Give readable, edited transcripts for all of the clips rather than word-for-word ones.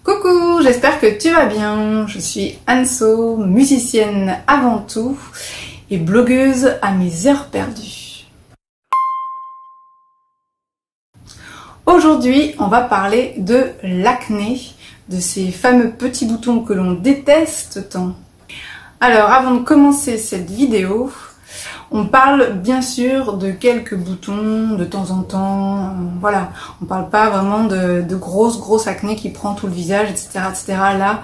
Coucou, j'espère que tu vas bien. Je suis Anso, musicienne avant tout et blogueuse à mes heures perdues. Aujourd'hui, on va parler de l'acné, de ces fameux petits boutons que l'on déteste tant. Alors, avant de commencer cette vidéo, on parle bien sûr de quelques boutons de temps en temps, voilà. On parle pas vraiment de grosses acné qui prend tout le visage, etc., etc. Là,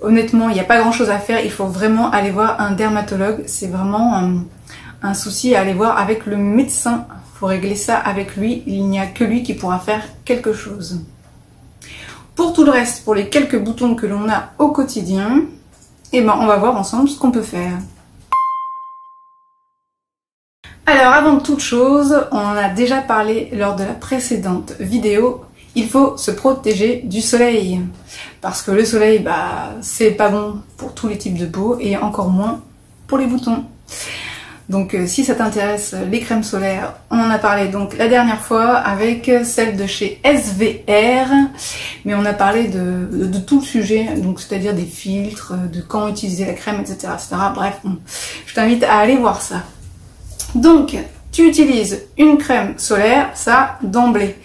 honnêtement, il n'y a pas grand chose à faire, il faut vraiment aller voir un dermatologue. C'est vraiment un souci à aller voir avec le médecin. Il faut régler ça avec lui, il n'y a que lui qui pourra faire quelque chose. Pour tout le reste, pour les quelques boutons que l'on a au quotidien, eh ben, on va voir ensemble ce qu'on peut faire. Alors avant toute chose, on en a déjà parlé lors de la précédente vidéo, il faut se protéger du soleil. Parce que le soleil, c'est pas bon pour tous les types de peau et encore moins pour les boutons. Donc si ça t'intéresse, les crèmes solaires, on en a parlé donc la dernière fois avec celle de chez SVR, mais on a parlé de tout le sujet, donc c'est-à-dire des filtres, de quand utiliser la crème, etc. etc. Bref, je t'invite à aller voir ça. Donc, tu utilises une crème solaire, ça d'emblée.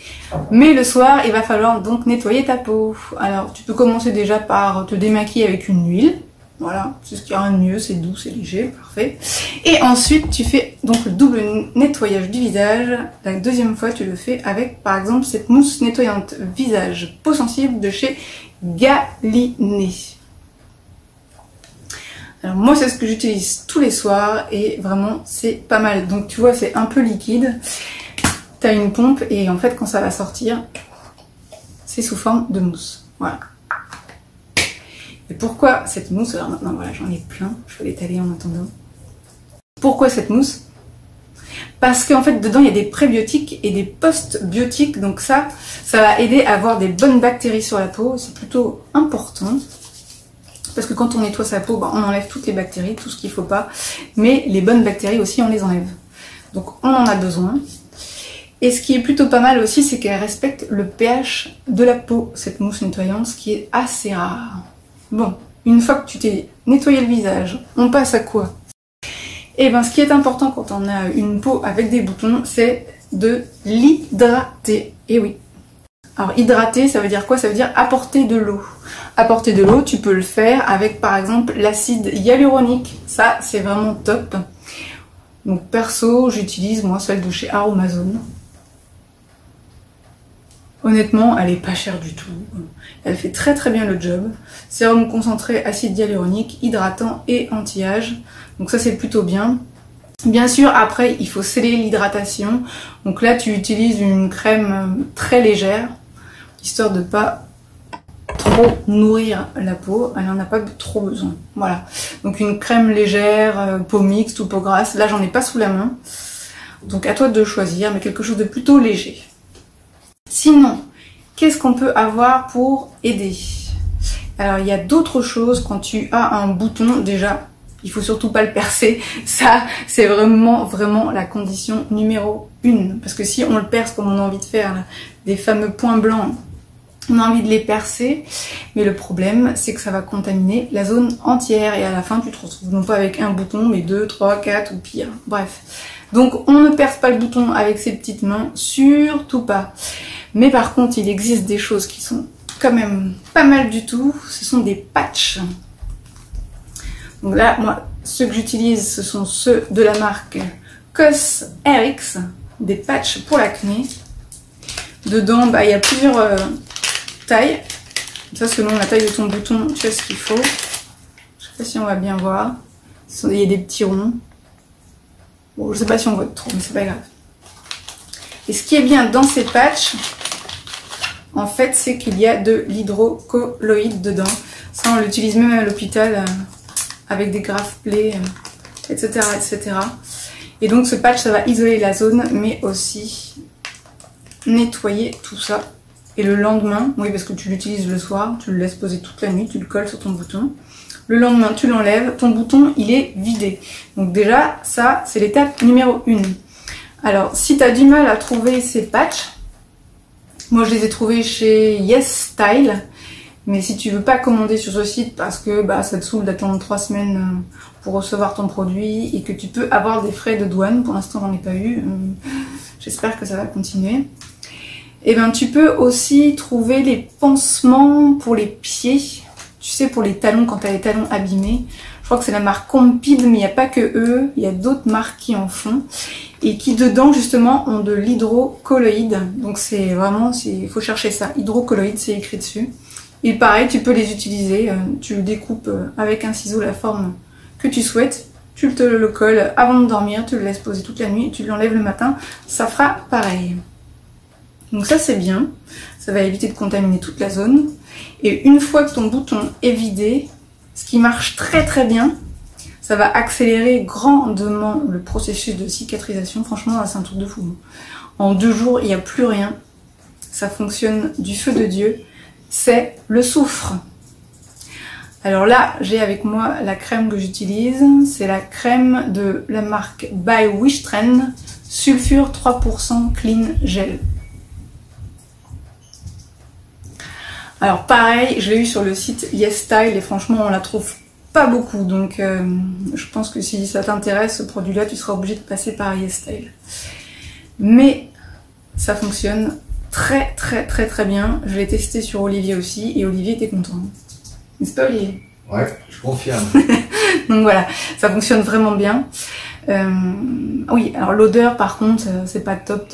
Mais le soir, il va falloir donc nettoyer ta peau. Alors, tu peux commencer déjà par te démaquiller avec une huile. Voilà, c'est ce qu'il y a de mieux, c'est doux, c'est léger, parfait. Et ensuite, tu fais donc le double nettoyage du visage. La deuxième fois, tu le fais avec, par exemple, cette mousse nettoyante visage peau sensible de chez Galénic. Alors moi, c'est ce que j'utilise tous les soirs et vraiment, c'est pas mal. Donc tu vois, c'est un peu liquide. T'as une pompe et en fait, quand ça va sortir, c'est sous forme de mousse. Voilà. Et pourquoi cette mousse? Alors maintenant, voilà, j'en ai plein. Je vais l'étaler en attendant. Pourquoi cette mousse? Parce qu'en fait, dedans, il y a des prébiotiques et des postbiotiques. Donc ça va aider à avoir des bonnes bactéries sur la peau. C'est plutôt important. Parce que quand on nettoie sa peau, on enlève toutes les bactéries, tout ce qu'il ne faut pas. Mais les bonnes bactéries aussi, on les enlève. Donc on en a besoin. Et ce qui est plutôt pas mal aussi, c'est qu'elle respecte le pH de la peau, cette mousse nettoyante, ce qui est assez rare. Bon, une fois que tu t'es nettoyé le visage, on passe à quoi? Et bien ce qui est important quand on a une peau avec des boutons, c'est de l'hydrater. Et oui. Alors hydrater, ça veut dire quoi? Ça veut dire apporter de l'eau. Apporter de l'eau, tu peux le faire avec par exemple l'acide hyaluronique. Ça, c'est vraiment top. Donc perso, j'utilise moi celle de chez Aromazone. Honnêtement, elle est pas chère du tout. Elle fait très bien le job. Sérum concentré, acide hyaluronique, hydratant et anti-âge. Donc ça, c'est plutôt bien. Bien sûr, après, il faut sceller l'hydratation. Donc là, tu utilises une crème très légère, histoire de pas trop nourrir la peau, elle n'en a pas trop besoin. Voilà, donc une crème légère, peau mixte ou peau grasse, là j'en ai pas sous la main, donc à toi de choisir, mais quelque chose de plutôt léger. Sinon, qu'est-ce qu'on peut avoir pour aider? Alors il y a d'autres choses quand tu as un bouton. Déjà, il faut surtout pas le percer, ça c'est vraiment la condition numéro 1, parce que si on le perce comme on a envie de faire, là, des fameux points blancs, on a envie de les percer, mais le problème c'est que ça va contaminer la zone entière et à la fin tu te retrouves non pas avec un bouton mais 2, 3, 4 ou pire, bref. Donc on ne perce pas le bouton avec ses petites mains, surtout pas. Mais par contre il existe des choses qui sont quand même pas mal du tout, ce sont des patchs. Donc là moi ceux que j'utilise ce sont ceux de la marque COSRX, des patchs pour l'acné. Dedans il y a plusieurs taille. Ça, selon la taille de ton bouton, tu as ce qu'il faut. Je sais pas si on va bien voir. Il y a des petits ronds. Bon, je sais pas si on voit trop, mais c'est pas grave. Et ce qui est bien dans ces patchs, en fait, c'est qu'il y a de l'hydrocolloïde dedans. Ça, on l'utilise même à l'hôpital avec des graffe-plaies, etc., etc. Et donc, ce patch, ça va isoler la zone, mais aussi nettoyer tout ça. Et le lendemain, oui parce que tu l'utilises le soir, tu le laisses poser toute la nuit, tu le colles sur ton bouton. Le lendemain, tu l'enlèves, ton bouton, il est vidé. Donc déjà, ça, c'est l'étape numéro 1. Alors, si tu as du mal à trouver ces patchs, moi je les ai trouvés chez Yes Style. Mais si tu veux pas commander sur ce site parce que bah, ça te saoule d'attendre 3 semaines pour recevoir ton produit et que tu peux avoir des frais de douane, pour l'instant j'en ai pas eu, j'espère que ça va continuer. Et ben tu peux aussi trouver les pansements pour les pieds, tu sais pour les talons quand tu as les talons abîmés. Je crois que c'est la marque Compid, mais il n'y a pas que eux, il y a d'autres marques qui en font et qui dedans justement ont de l'hydrocolloïde. Donc c'est vraiment, il faut chercher ça, hydrocolloïde, c'est écrit dessus. Et pareil, tu peux les utiliser, tu le découpes avec un ciseau la forme que tu souhaites, tu te le colles avant de dormir, tu le laisses poser toute la nuit, tu l'enlèves le matin, ça fera pareil. Donc ça c'est bien, ça va éviter de contaminer toute la zone. Et une fois que ton bouton est vidé, ce qui marche très très bien, ça va accélérer grandement le processus de cicatrisation. Franchement, c'est un truc de fou. En 2 jours, il n'y a plus rien. Ça fonctionne du feu de Dieu. C'est le soufre. Alors là, j'ai avec moi la crème que j'utilise. C'est la crème de la marque By Wishtrend, sulfure 3% clean gel. Alors pareil, je l'ai eu sur le site YesStyle et franchement on la trouve pas beaucoup, donc je pense que si ça t'intéresse ce produit là tu seras obligé de passer par YesStyle. Mais ça fonctionne très très très très bien, je l'ai testé sur Olivier aussi et Olivier était content. N'est-ce pas Olivier? Ouais, je confirme. Donc voilà, ça fonctionne vraiment bien. Oui, alors l'odeur par contre c'est pas top.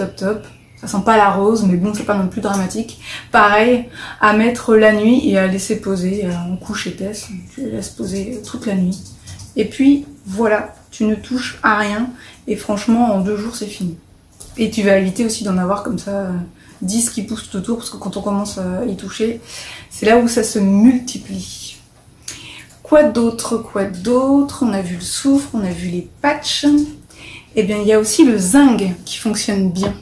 Ça sent pas la rose, mais bon, c'est pas non plus dramatique. Pareil, à mettre la nuit et à laisser poser en couche épaisse. Tu les laisses poser toute la nuit. Et puis, voilà, tu ne touches à rien. Et franchement, en 2 jours, c'est fini. Et tu vas éviter aussi d'en avoir comme ça 10 qui poussent tout autour, parce que quand on commence à y toucher, c'est là où ça se multiplie. Quoi d'autre? On a vu le soufre, on a vu les patchs. Et bien, il y a aussi le zinc qui fonctionne bien.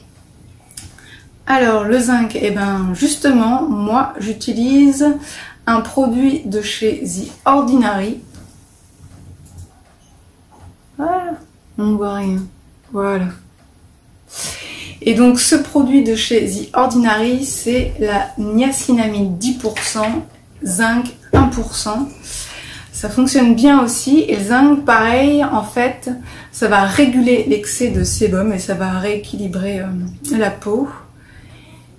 Alors le zinc, et ben justement, moi j'utilise un produit de chez The Ordinary. Voilà, on ne voit rien. Voilà. Et donc ce produit de chez The Ordinary, c'est la niacinamide 10%, zinc 1%. Ça fonctionne bien aussi. Et le zinc, pareil, en fait, ça va réguler l'excès de sébum et ça va rééquilibrer la peau.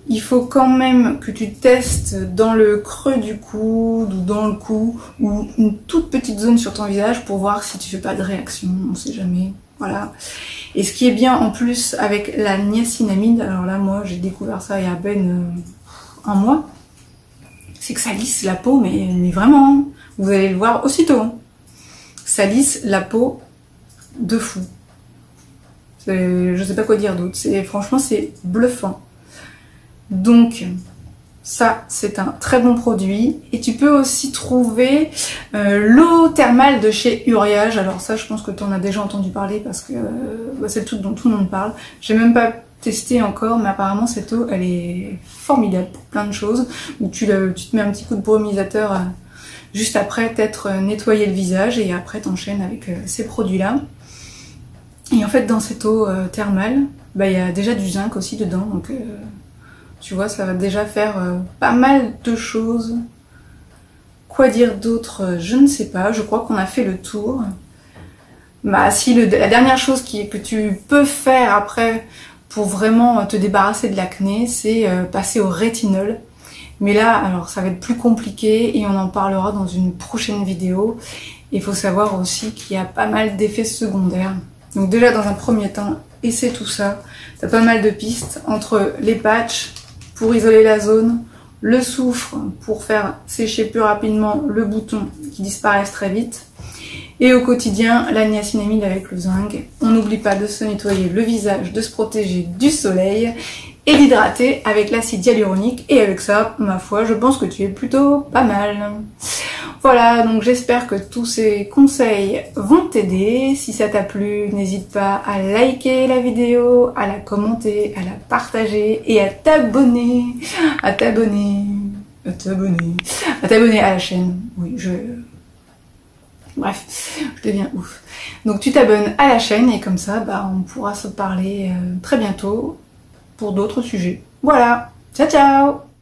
Il faut quand même que tu testes dans le creux du coude ou dans le cou ou une toute petite zone sur ton visage pour voir si tu fais pas de réaction, on sait jamais. Voilà. Et ce qui est bien en plus avec la niacinamide, alors là moi j'ai découvert ça il y a à peine 1 mois, c'est que ça lisse la peau, mais vraiment, vous allez le voir aussitôt. Ça lisse la peau de fou. Je sais pas quoi dire d'autre, franchement c'est bluffant. Donc ça c'est un très bon produit et tu peux aussi trouver l'eau thermale de chez Uriage. Alors ça je pense que tu en as déjà entendu parler parce que c'est le truc dont tout le monde parle. J'ai même pas testé encore mais apparemment cette eau elle est formidable pour plein de choses. Où tu te mets un petit coup de brumisateur juste après t'être nettoyé le visage et après t'enchaînes avec ces produits là. Et en fait dans cette eau thermale il y a déjà du zinc aussi dedans donc tu vois, ça va déjà faire pas mal de choses. Quoi dire d'autre? Je ne sais pas. Je crois qu'on a fait le tour. Bah si, la dernière chose que tu peux faire après pour vraiment te débarrasser de l'acné, c'est passer au rétinol. Mais là, alors ça va être plus compliqué et on en parlera dans une prochaine vidéo. Il faut savoir aussi qu'il y a pas mal d'effets secondaires. Donc déjà, dans un premier temps, essaie tout ça. T'as pas mal de pistes entre les patchs, pour isoler la zone, le soufre pour faire sécher plus rapidement le bouton qui disparaisse très vite, et au quotidien la niacinamide avec le zinc. On n'oublie pas de se nettoyer le visage, de se protéger du soleil et d'hydrater avec l'acide hyaluronique, et avec ça, ma foi, je pense que tu es plutôt pas mal. Voilà, donc j'espère que tous ces conseils vont t'aider. Si ça t'a plu, n'hésite pas à liker la vidéo, à la commenter, à la partager et à t'abonner. À t'abonner à la chaîne. Oui, bref, je deviens ouf. Donc tu t'abonnes à la chaîne et comme ça, on pourra se parler très bientôt pour d'autres sujets. Voilà, ciao ciao!